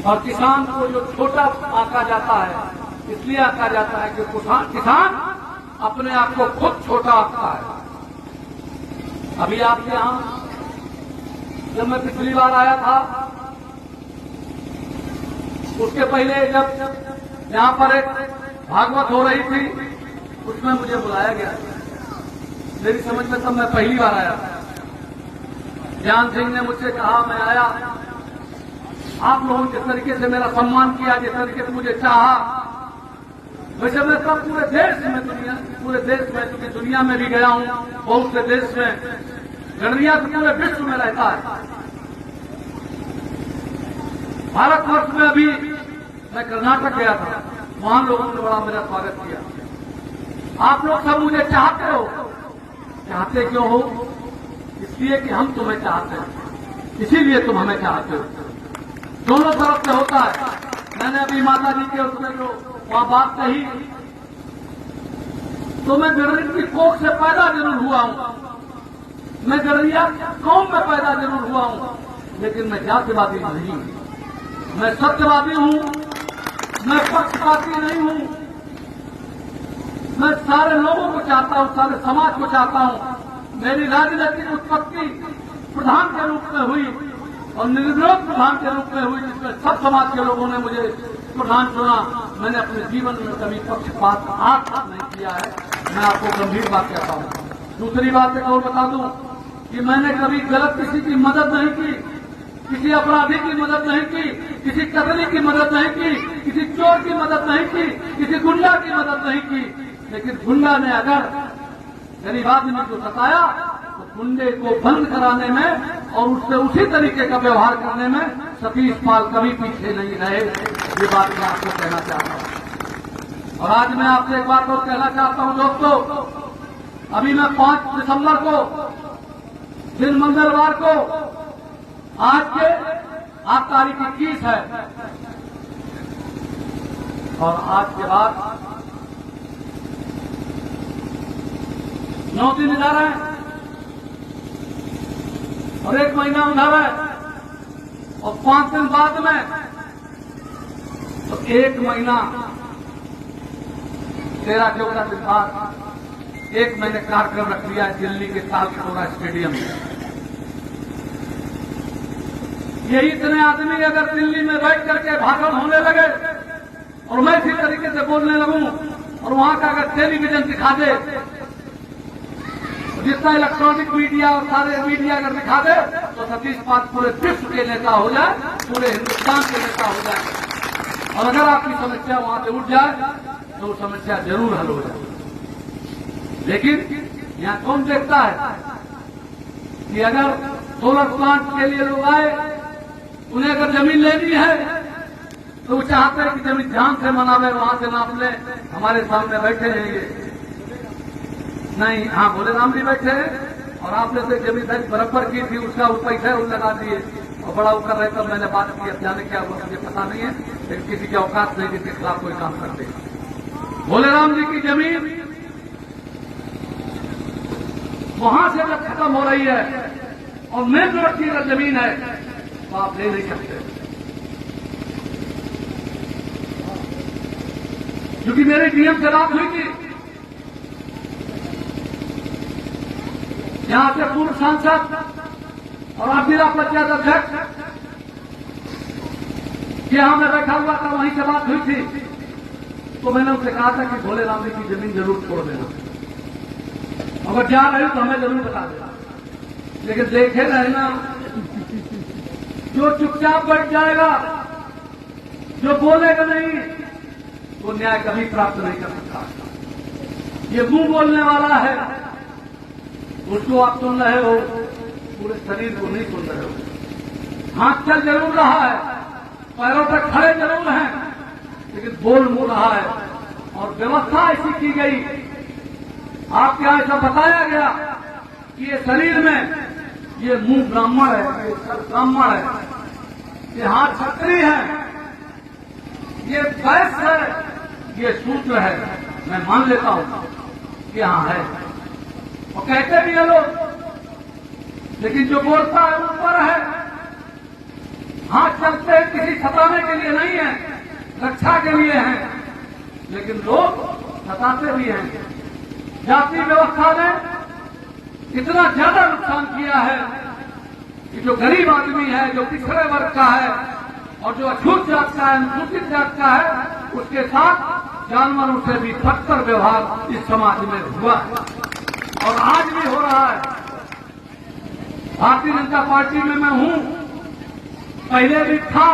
और किसान को जो छोटा आंका जाता है, इसलिए आंका जाता है कि किसान अपने आप को खुद छोटा आंकता है। अभी आपके यहां जब मैं पिछली बार आया था, उसके पहले जब यहां पर एक भागवत हो रही थी, उसमें मुझे बुलाया गया। मेरी समझ में तब मैं पहली बार आया था। ज्ञान सिंह ने मुझसे कहा, मैं आया, आप लोगों जिस तरीके से मेरा सम्मान किया, जिस तरीके से मुझे चाहा, वैसे मैं सब पूरे देश में क्योंकि दुनिया में भी गया हूं, बहुत से देश में, गणरिया तो पूरे विश्व में रहता है। भारतवर्ष में अभी मैं कर्नाटक गया था, वहां लोगों ने बड़ा मेरा स्वागत किया। आप लोग सब मुझे चाहते हो। चाहते क्यों हो? इसलिए कि हम तुम्हें चाहते हैं, इसीलिए तुम हमें चाहते हो। दोनों तरफ से होता है। मैंने अभी माता जी के उसमें जो वहां बात कही, तो मैं गणरिया की कोख से पैदा जरूर हुआ हूं, मैं गणरिया कौम में पैदा जरूर हुआ हूं, लेकिन मैं जातिवादी नहीं हूं, मैं सत्यवादी हूं, मैं पक्षपाती नहीं हूं। मैं सारे लोगों को चाहता हूं, सारे समाज को चाहता हूं। मेरी राजनीतिक उत्पत्ति प्रधान के रूप में हुई और निर्विरोध प्रधान के रूप में हुई, जिसमें सब समाज के लोगों ने मुझे प्रधान चुना। मैंने अपने जीवन में कभी पक्षपात आंख नहीं किया है, मैं आपको गंभीर बात कहता हूं। दूसरी बात एक और बता दूं कि मैंने कभी गलत किसी की मदद नहीं की, किसी अपराधी की मदद नहीं की, किसी कतली की मदद नहीं की, किसी चोर की मदद नहीं की, किसी गुंडा की मदद नहीं की। लेकिन गुंडा ने अगर गरीब आदमी को सताया तो गुंडे को बंद कराने में और उससे उसी तरीके का व्यवहार करने में सतीश पाल कभी पीछे नहीं रहे। ये बात मैं आपको कहना चाहता हूं। और आज मैं आपसे एक बात और कहना चाहता हूं दोस्तों, अभी मैं 5 दिसंबर को, दिन मंगलवार को, आज तारीख 21 है, और आज के बाद 9 दिन जा रहे हैं और 1 महीना उधार है, और 5 दिन बाद में, तो 1 महीना 13-14 दिन बाद 1 महीने कार्यक्रम रख लिया है दिल्ली के तालकटोरा स्टेडियम में। ये इतने आदमी अगर दिल्ली में बैठ करके भाषण होने लगे और मैं इसी तरीके से बोलने लगूं और वहां का अगर टेलीविजन दिखा दे, जितना इलेक्ट्रॉनिक मीडिया और सारे मीडिया अगर दिखा दे, तो सतीश पाल पूरे विश्व के नेता हो जाए, पूरे हिंदुस्तान के नेता हो जाए। और अगर आपकी समस्या वहां से उठ जाए तो वो समस्या जरूर हल हो जाए। लेकिन यहां कौन देखता है कि अगर सोलर प्लांट के लिए लोग आए, उन्हें अगर जमीन लेनी है तो वो चाहते हैं कि जमीन ध्यान से मनावे, वहां से नाप ले। हमारे सामने बैठे हैं ये नहीं, हाँ भोले राम जी बैठे हैं, और आपने से जमीन बराबर की थी, उसका वो पैसा वो लगा दिए और बड़ा वो कर रहे। तब मैंने बात की, जाने क्या हुआ मुझे पता नहीं है, लेकिन किसी की औकात नहीं जिसके खिलाफ कोई काम करते। भोले राम जी की जमीन वहां से जब खत्म हो रही है और मेन रोड की अगर जमीन है तो आप ले नहीं सकते, क्योंकि मेरे डीएम से बात हुई थी। यहां से पूर्व सांसद और आप जिला पंचायत अध्यक्ष यहां में बैठा हुआ था, वहीं से बात हुई थी। तो मैंने उनसे कहा था कि भोले राम जी की जमीन जरूर छोड़ देना, अगर जा रहे हो तो हमें जरूर बता देना। लेकिन देखे रहना, जो चुपचाप बैठ जाएगा, जो बोलेगा नहीं, वो न्याय कभी प्राप्त नहीं कर सकता। ये मुंह बोलने वाला है, उसको आप सुन रहे हो, पूरे शरीर को नहीं सुन रहे हो। हाथ चल जरूर रहा है, पैरों पर खड़े जरूर हैं, लेकिन बोल मुंह रहा है। और व्यवस्था ऐसी की गई, आपके यहां ऐसा बताया गया कि ये शरीर में ये मुंह ब्राह्मण है, ये सर ब्राह्मण है, ये हाथ क्षत्रिय है, ये वैश्य है, ये शूद्र है। मैं मान लेता हूं कि यहां है, और कहते भी है लोग, लेकिन जो बोलता है ऊपर है। हाथ चलते हैं किसी सताने के लिए नहीं है, रक्षा के लिए हैं, लेकिन लोग सताते भी हैं। जाति व्यवस्था ने इतना ज्यादा नुकसान किया है कि जो गरीब आदमी है, जो पिछड़े वर्ग का है और जो अछूत जात का है, अनुसूचित जात का है, उसके साथ जानवरों से भी बदतर व्यवहार इस समाज में हुआ है और आज भी हो रहा है। भारतीय जनता पार्टी में मैं हूं, पहले भी था,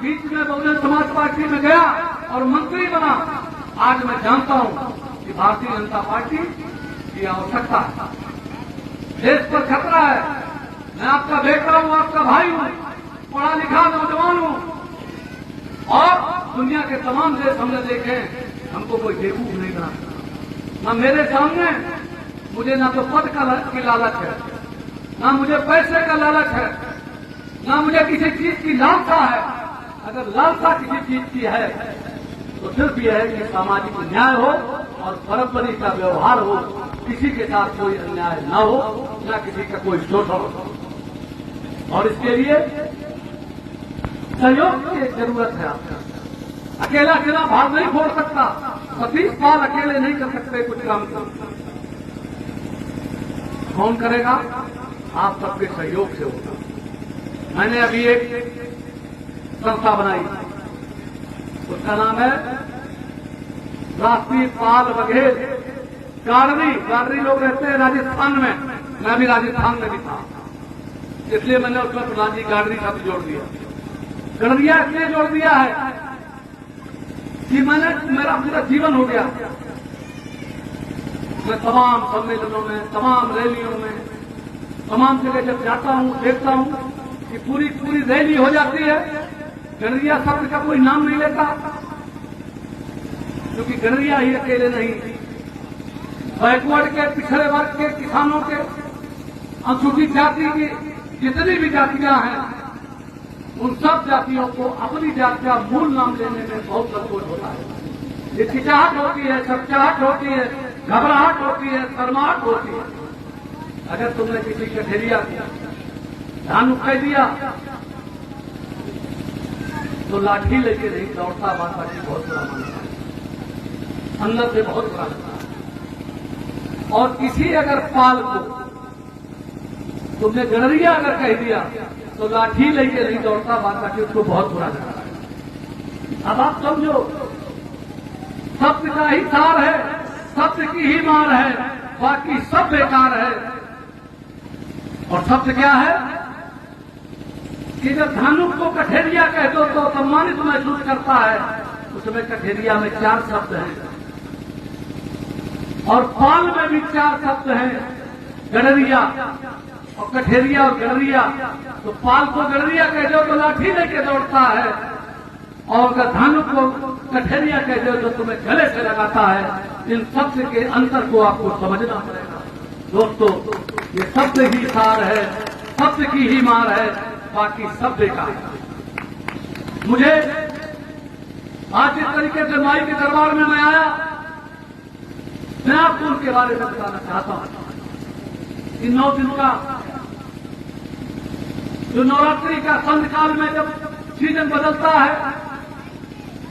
बीच में बहुजन समाज पार्टी में गया और मंत्री बना। आज मैं जानता हूं कि भारतीय जनता पार्टी की आवश्यकता है। देश पर खतरा है। मैं आपका बेटा हूं, आपका भाई हूं, पढ़ा लिखा नौजवान हूं और दुनिया के तमाम देश हमने देखे, हमको कोई बेवकूफ नहीं बना। न मेरे सामने मुझे ना तो पद की लालच है, ना मुझे पैसे का लालच है, ना मुझे किसी चीज की लालसा है। अगर लालसा किसी चीज की है तो सिर्फ यह है कि सामाजिक न्याय हो और बराबरी का व्यवहार हो, किसी के साथ कोई अन्याय न हो, न किसी का कोई शोषण हो। और इसके लिए सहयोग की एक जरूरत है। आपका अकेला अकेला भाग नहीं फोड़ सकता, 30 साल अकेले नहीं कर सकते कुछ काम। कौन करेगा? आप सबके सहयोग से होगा। मैंने अभी एक संस्था बनाई, उसका नाम है राष्ट्रीय पाल बघेल गार्डरी लोग रहते हैं राजस्थान में, मैं भी राजस्थान में भी था, इसलिए मैंने उसमें प्रधान जी गार्डरी शब्द जोड़ दिया। गड़रिया इसलिए जोड़ दिया है कि मेरा पूरा जीवन हो गया। मैं तमाम सम्मेलनों में, तमाम रैलियों में, तमाम जगह जब जाता हूं, देखता हूं कि पूरी रैली हो जाती है, गड़रिया शब्द का कोई नाम नहीं लेता, क्योंकि गड़रिया ही अकेले नहीं, बैकवर्ड के, पिछड़े वर्ग के, किसानों के, अनुसूचित जाति की जितनी भी जातियां हैं, उन सब जातियों को अपनी जाति का मूल नाम लेने में बहुत संकोच होता है। हिचकिचाहट होती है, चकचाहट होती है, घबराहट होती है, शर्माहट होती है। अगर तुमने किसी कठेरिया धान कह दिया तो लाठी लेके नहीं दौड़ता, बात बहुत बुरा मानता है, अंदर से बहुत बुरा लगता है। और किसी अगर पाल को तुमने गड़रिया अगर कह दिया तो लाठी लेके नहीं दौड़ता, बात बाकी उसको बहुत बुरा लगता है। अब आप समझो, सत्य का ही सार है, सत्य की ही मार है, बाकी सब बेकार है। और सत्य क्या है कि जब धानुक को कठेरिया कह दो तो सम्मानित महसूस करता है। उसमें कठेरिया में 4 शब्द हैं और पाल में भी 4 शब्द हैं, गड़रिया और कठेरिया और गड़रिया। तो पाल को गड़रिया कह दो तो लाठी लेके दौड़ता है, और अगर धानुक को कठेरिया कह दो तो तुम्हें गले से लगाता है। इन शब्द के अंतर को आपको समझना पड़ेगा दोस्तों। ये शब्द ही सार है, शब्द की ही मार है, बाकी सब बेकार है। मुझे आज जिस तरीके से माई के दरबार में मैं आया, मैं आपको उनके बारे में बताना चाहता हूं। इन 9 दिन का जो नवरात्रि का संध्याकाल में जब सीजन बदलता है,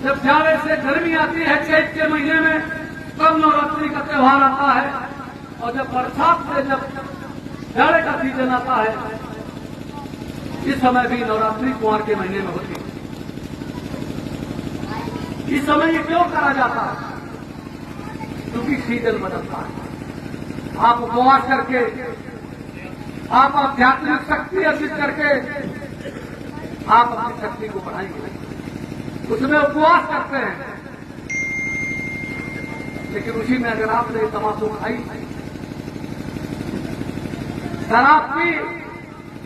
जब जाड़े से गर्मी आती है चैत के महीने में, तब नवरात्रि का त्योहार आता है। और जब बरसात से जब जाड़े का सीजन आता है, इस समय भी नवरात्रि कुंवर के महीने में होती है। इस समय ये क्यों करा जाता है? क्योंकि सीजन बदलता है। आप उपवास करके, आप आध्यात्मिक शक्ति अर्जित करके आप अपनी शक्ति को बढ़ाएंगे, उसमें उपवास करते हैं। लेकिन उसी में अगर आपने तमाशो खाई, शराब पी,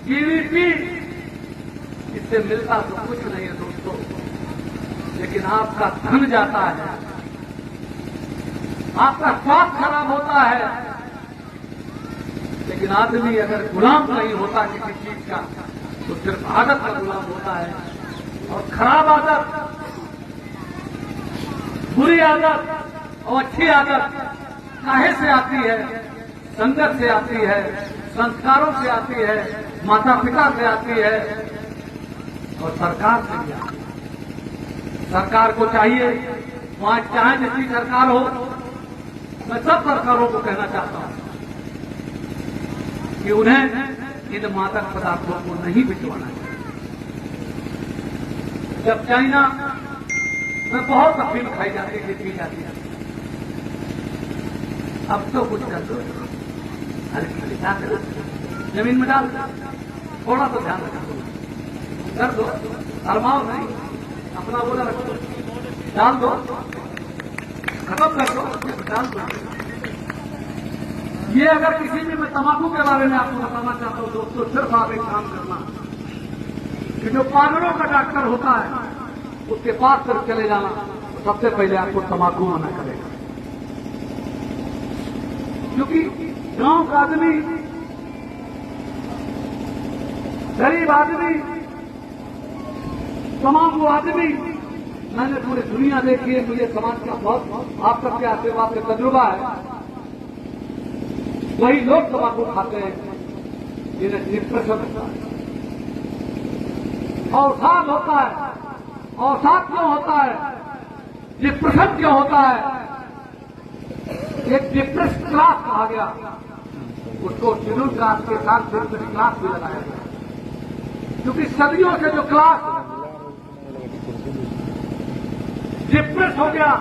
बीड़ी पी, इससे मिलता तो कुछ नहीं है दोस्तों, लेकिन आपका धन जाता है, आपका स्वास्थ्य खराब होता है। लेकिन आदमी अगर गुलाम नहीं होता किसी चीज का, तो सिर्फ आदत का गुलाम होता है। और खराब आदत, बुरी आदत और अच्छी आदत काहे से आती है? संगत से आती है, संस्कारों से आती है, माता पिता से आती है और सरकार से भी आती है। सरकार को चाहिए, वहां चाहे जितनी सरकार हो, मैं सब सरकारों को कहना चाहता हूं कि उन्हें इन मादक पदार्थों को नहीं बिचवाना चाहिए। जब चाइना में बहुत अफीम खाई जाती थी, पी जाती है, अब तो कुछ कर दो, अरे क्या करो, जमीन में डाल, थोड़ा तो ध्यान रखो, कर दो, शर्माओ नहीं, अपना बोला रखो, डाल दो, खत्म कर दो, डाल दो। ये अगर किसी भी मैं तंबाकू के बारे में आपको बताना चाहता हूं दोस्तों, सिर्फ आप एक काम करना कि जो पागलों का डॉक्टर होता है उसके पास सिर्फ चले जाना, तो सबसे पहले आपको तंबाकू मना करेगा। क्योंकि गांव का आदमी, गरीब आदमी, तमाम वो आदमी, मैंने पूरी दुनिया देखी है, मुझे समाज का बहुत आप सबके आशीर्वाद से तजुर्बा है, वही लोग तंबाकू खाते हैं जिन्हें डिप्रेशन होता है, अवसाद होता है। अवसाद क्यों होता है, डिप्रेशन क्यों होता है? एक डिप्रेस क्लास कहा गया, उसको शेड्यूल क्लास के साथ डिप्रेस क्लास भी लगाया गया, क्योंकि सदियों से जो क्लास डिप्रेस हो गया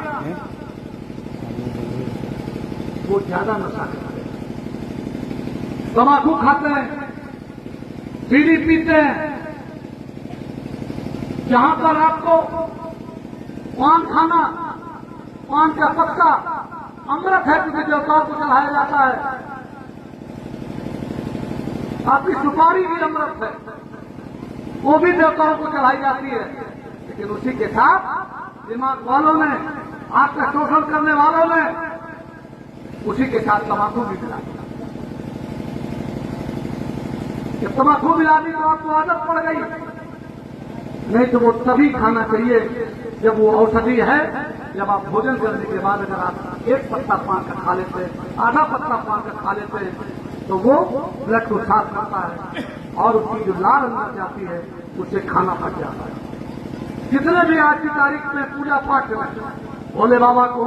वो ज्यादा नशा करते हैं, तंबाकू खाते हैं, बीड़ी पीते हैं। जहां पर आपको पान खाना, पान का पत्ता अमृत है, क्योंकि देवताओं को चढ़ाया जाता है, आपकी सुपारी भी अमृत है, वो भी देवताओं को चढ़ाई जाती है। लेकिन उसी के साथ दिमाग वालों ने, आपका शोषण करने वालों ने उसी के साथ तंबाकू भी मिला दिया। जब तंबाकू मिला दी तो आपको आदत पड़ गई, नहीं तो वो तभी खाना चाहिए जब वो औषधि है। जब आप भोजन करने के बाद अगर आप एक पत्ता पान का खा लेते हैं, आधा पत्ता पान का खा लेते हैं, तो वो ब्लड को साफ करता है और उसकी जो लाल अंदर जाती है उससे खाना पच जाता है। जितने भी आज की तारीख में पूजा पाठ में भोले बाबा को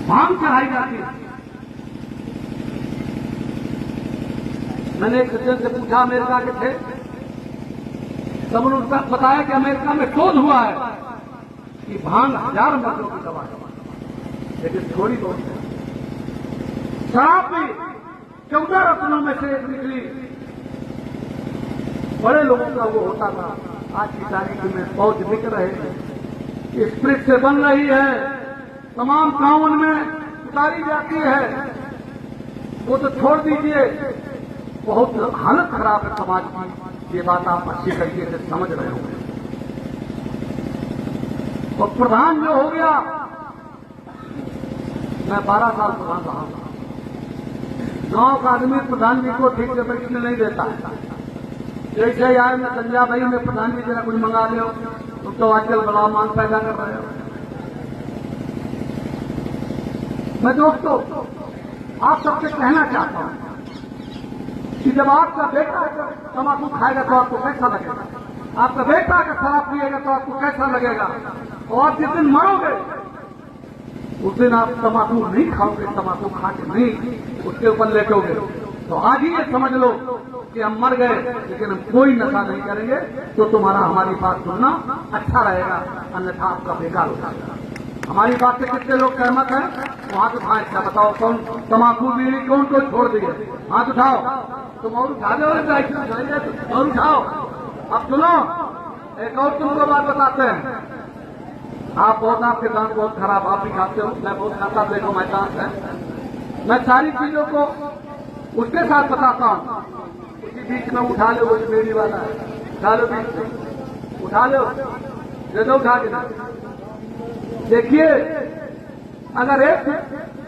भांग चढ़ाई जाती है। मैंने एक सज्जन से पूछा, अमेरिका के थे, तब उन्होंने बताया कि अमेरिका में शोध हुआ है कि भांग 1000 मर्दों की दवा है, लेकिन थोड़ी बहुत है। शराब भी 14 रत्नों में से एक निकली, बड़े लोगों का वो होता था। आज की तारीख में बहुत बिक रहे हैं, स्प्रिट से बन रही है, तमाम गांवों में उतारी जाती है, वो तो छोड़ दीजिए, बहुत हालत खराब है समाज की। ये बात आप अच्छी तरीके से समझ रहे होंगे। और प्रधान जो हो गया, मैं 12 साल प्रधान रहा हूं, गांव का आदमी प्रधान जी को ठीक से बैठने नहीं देता है। जैसे आए मैं संजय भाई में प्रधान जी जरा कुछ मंगा लो, तुम तो आजकल बड़ा मान पैदा कर रहे हो। मैं दोस्तों आप सबसे कहना चाहता हूं कि जब आपका बेटा तंबाकू खाएगा तो आपको कैसा लगेगा, आपका बेटा अगर शराब पिएगा तो आपको कैसा लगेगा, और जिस दिन मरोगे उस दिन आप तंबाकू नहीं खाओगे, तंबाकू खा के नहीं उसके ऊपर लेटोगे। तो आज ही ये समझ लो कि हम मर गए, लेकिन हम कोई नशा नहीं करेंगे, तो तुम्हारा हमारी बात सुनना अच्छा रहेगा, अन्यथा आपका बेकार हो जाएगा। हमारी बात से कितने लोग सहमत हैं? हाथ उठाएं, क्या बताओ कौन तंबाकू बीड़ी कौन को छोड़ दिए? हाथ उठाओ। तुम और उठा दो, और उठाओ। अब सुनो, एक और तुमको बात बताते हैं। आप बहुत, आपके दांत बहुत खराब, आप भी खाते हो, मैं बहुत खाता, देखो मैं दांत है, मैं सारी चीजों को उसके साथ बताता हूं। उसी बीच में उठा लो, वो बीड़ी वाला है, उठा लो, बीच में उठा लो, दे दो उठा के। देखिए, अगर एक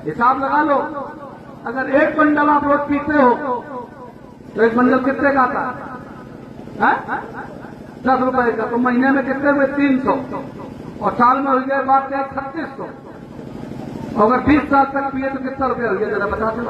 हिसाब लगा लो, अगर एक बंडल आप रोज पीते हो तो एक बंडल कितने का आता है? 10 रुपए का। तो महीने में कितने हुए? 300, और साल में हो गए बात 3600। अगर 20 साल तक पिए तो कितना रुपया हो गया, जरा बता दो।